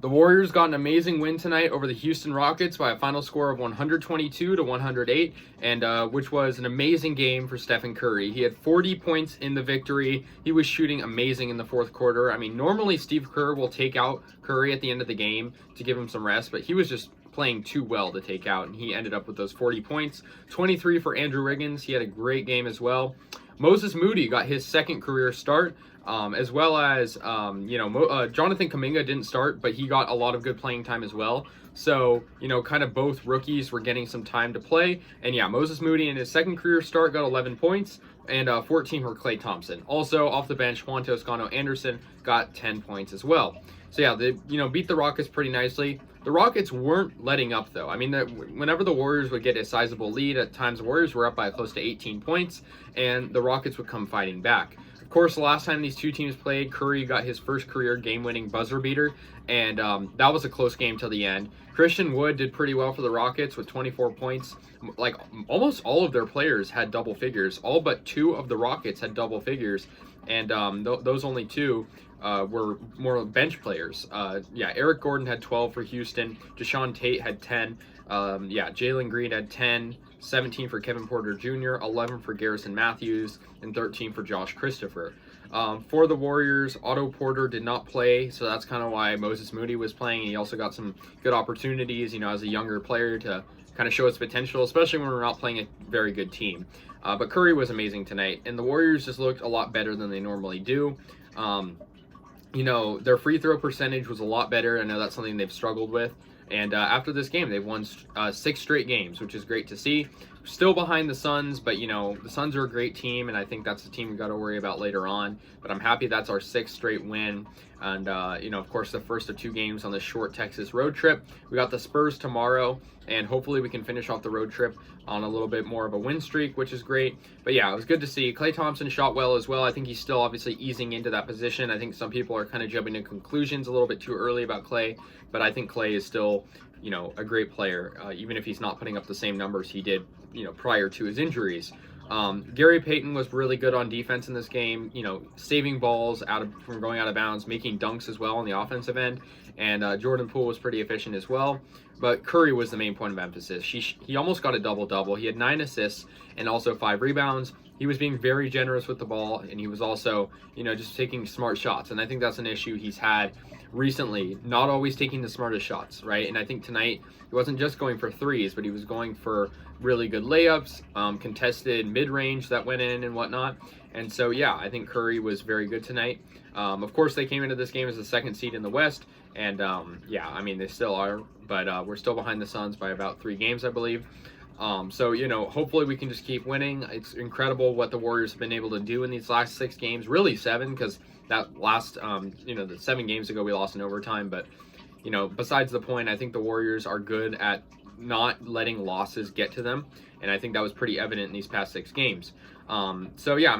The Warriors got an amazing win tonight over the Houston Rockets by a final score of 122 to 108, and which was an amazing game for Stephen Curry. He had 40 points in the victory. He was shooting amazing in the fourth quarter. I mean, normally Steve Kerr will take out Curry at the end of the game to give him some rest, but he was just playing too well to take out, and he ended up with those 40 points. 23 for Andrew Wiggins. He had a great game as well. Moses Moody got his second career start, as well as, Jonathan Kuminga didn't start, but he got a lot of good playing time as well. So, kind of both rookies were getting some time to play. And yeah, Moses Moody in his second career start got 11 points, and 14 for Klay Thompson. Also, off the bench, Juan Toscano Anderson got 10 points as well. So yeah, they beat the Rockets pretty nicely. The Rockets weren't letting up, though. I mean, whenever the Warriors would get a sizable lead, at times the Warriors were up by close to 18 points, and the Rockets would come fighting back. Of course, the last time these two teams played, Curry got his first career game-winning buzzer beater, and that was a close game till the end. Christian Wood did pretty well for the Rockets with 24 points. Like, almost all of their players had double figures. All but two of the Rockets had double figures, and those only two were more bench players. Eric Gordon had 12 for Houston. Deshaun Tate had 10. Jalen Green had 10. 17 for Kevin Porter Jr., 11 for Garrison Matthews, and 13 for Josh Christopher. For the Warriors, Otto Porter did not play, so that's kind of why Moses Moody was playing. He also got some good opportunities, as a younger player to kind of show his potential, especially when we're not playing a very good team. But Curry was amazing tonight, and the Warriors just looked a lot better than they normally do. Their free throw percentage was a lot better. I know that's something they've struggled with. And after this game, they've won 6 straight games, which is great to see. Still behind the Suns, but, the Suns are a great team, and I think that's the team we've got to worry about later on. But I'm happy that's our 6th straight win. And, of course, the first of 2 games on this short Texas road trip. We got the Spurs tomorrow, and hopefully we can finish off the road trip on a little bit more of a win streak, which is great. But yeah, it was good to see. Klay Thompson shot well as well. I think he's still obviously easing into that position. I think some people are kind of jumping to conclusions a little bit too early about Klay, but I think Klay is still, a great player, even if he's not putting up the same numbers he did, prior to his injuries. Gary Payton was really good on defense in this game, saving balls from going out of bounds, making dunks as well on the offensive end, and Jordan Poole was pretty efficient as well. But Curry was the main point of emphasis. He almost got a double-double. He had 9 assists and also 5 rebounds. He was being very generous with the ball, and he was also, just taking smart shots. And I think that's an issue he's had recently, not always taking the smartest shots, right? And I think tonight he wasn't just going for threes, but he was going for really good layups, contested mid-range that went in and whatnot. And so, yeah, I think Curry was very good tonight. Of course, they came into this game as the 2nd seed in the West, and they still are, but we're still behind the Suns by about 3 games, I believe. Hopefully we can just keep winning. It's incredible what the Warriors have been able to do in these last 6 games, really 7, because that last, the 7 games ago we lost in overtime. But, besides the point, I think the Warriors are good at not letting losses get to them, and I think that was pretty evident in these past 6 games. I'm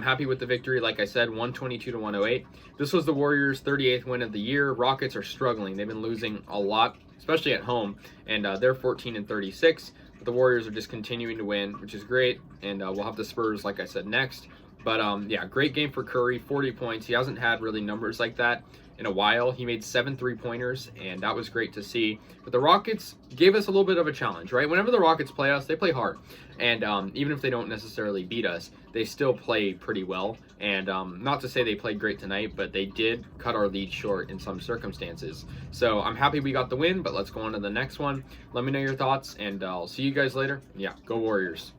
happy with the victory. Like I said, 122 to 108. This was the Warriors' 38th win of the year. Rockets are struggling. They've been losing a lot, especially at home, and they're 14 and 36. But the Warriors are just continuing to win, which is great, and we'll have the Spurs, like I said, next. But great game for Curry, 40 points. He hasn't had really numbers like that in a while. He made 7 3-pointers, and that was great to see. But the Rockets gave us a little bit of a challenge, right? Whenever the Rockets play us, they play hard. And even if they don't necessarily beat us, they still play pretty well. And not to say they played great tonight, but they did cut our lead short in some circumstances. So I'm happy we got the win, but let's go on to the next one. Let me know your thoughts, and I'll see you guys later. Yeah, go Warriors.